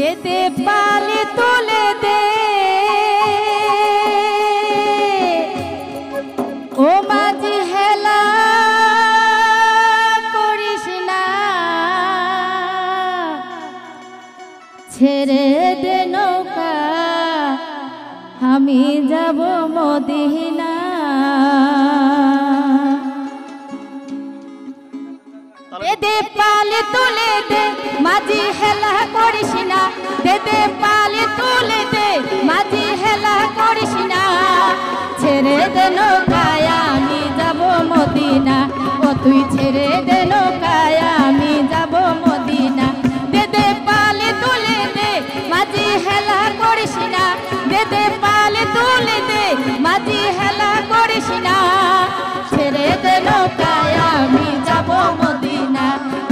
দেতে পালে তুলে দে ও মাঝি হেলা করিস না ছেড়ে দে নৌকা আমি যাব মদিনা দে পালে তুলে দে মাঝি হেলা করিস না দে পালে তুলে দে মাঝি হেলা করিস না ছেড়ে দে নৌকায় আমি যাব মদিনা ও তুই ছেড়ে দে নৌকায় আমি যাব মদিনা দে পালে তুলে দে মাঝি হেলা করিস না দে পালে তুলে দে মাঝি হেলা করিস না ছেড়ে দে নৌকায় আমি যাব মদিনা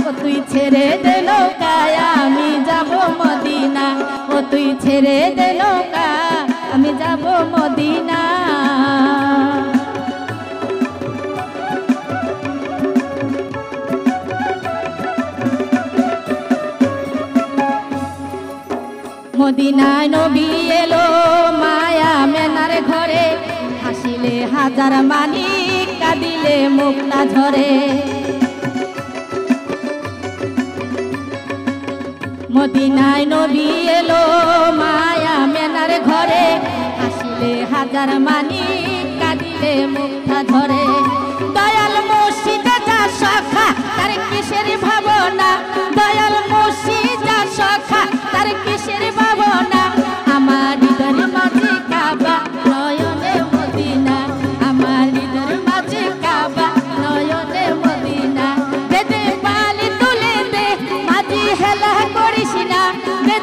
ও তুই ছেড়ে দে নৌকায় আমি যাব মদিনা ও তুই ছেড়ে দে নৌকা আমি যাব মদিনা মদিনায় নবী এলো মায়া মেনার ঘরে হাসিলে হাজার মানিক কাঁদিলে মুক্তা ঝরে মদিনায় নবী এলো মায়া মেনার ঘরে হাসিলে হাজার মানিক কাঁদিলে মুক্তা ঝরে দয়াল মসজিদে যা সখা তার কিসের ভাবনা দয়াল মসজিদে সখা তার কিসের ভাবনা আমার হৃদয়ের মাঝে কাবা নয়নে মদিনা আমার হৃদয়ের মাঝে কাবা নয়নে মদিনা দে পালে তুলে দে মাঝি হেলা করিস না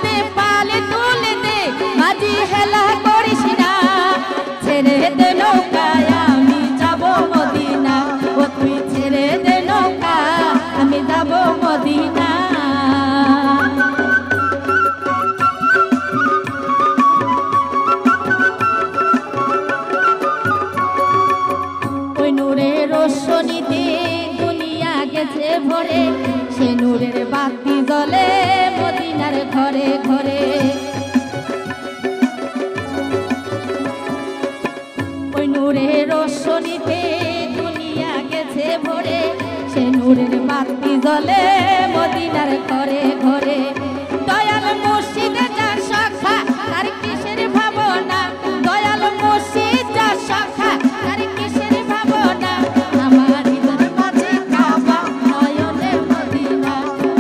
দে পালে তুলে দে মাঝি হেলা করিস না ছেড়ে দে নৌকায় আমি যাব মদিনা ও তুই ছেড়ে দে নৌকা আমি যাব মদিনা ওই নূরের রোশনীতে দুনিয়া গেছে ভরে সে নূরের বাতি জ্বলে মদিনার ঘরে ঘরে ওই নূরের রোশনীতে দুনিয়া গেছে ভরে সে নূরের বাতি জ্বলে মদিনার ঘরে ঘরে দয়াল মসজিদে যা সখা তার কিসের ভাবনা দয়াল মসজিদ যা সখা তার কিসের ভাবনা আমার হৃদয়ের মাঝে কাবা নয়নে মদিনা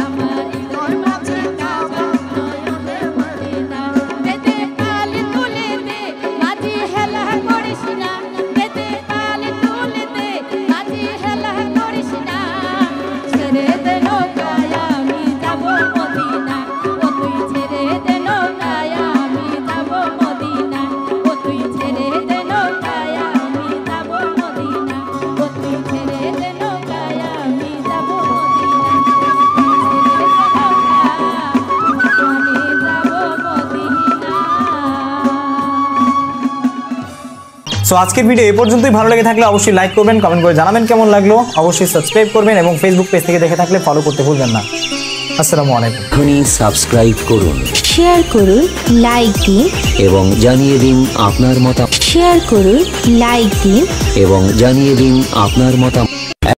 আমার হৃদয়ের মাঝে কাবা নয়নে মদিনা দে পালে তুলে দে মাঝি হেলা করিস না দে পালে তুলে দে মাঝি হেলা করিস না ছেড়ে দে নৌকায় আমি যাব মদিনা ও তুই ছেড়ে দে নৌকায় আমি যাব মদিনা ও তুই ছেড়ে দে নৌকায় আমি যাব মদিনা ও তুই ছেড়ে দে নৌকায় আমি যাব সো আজকের ভিডিও এই পর্যন্তই। ভালো লেগে থাকলে অবশ্যই লাইক করবেন, কমেন্ট করে জানাবেন কেমন লাগলো। অবশ্যই সাবস্ক্রাইব করবেন এবং ফেসবুক পেজ থেকে দেখে থাকলে ফলো করতে ভুলবেন না। আসসালামু আলাইকুম। এখনই সাবস্ক্রাইব করুন, শেয়ার করুন, লাইক দিন এবং জানিয়ে দিন আপনার মতামত। শেয়ার করুন, লাইক দিন এবং জানিয়ে দিন আপনার মতামত।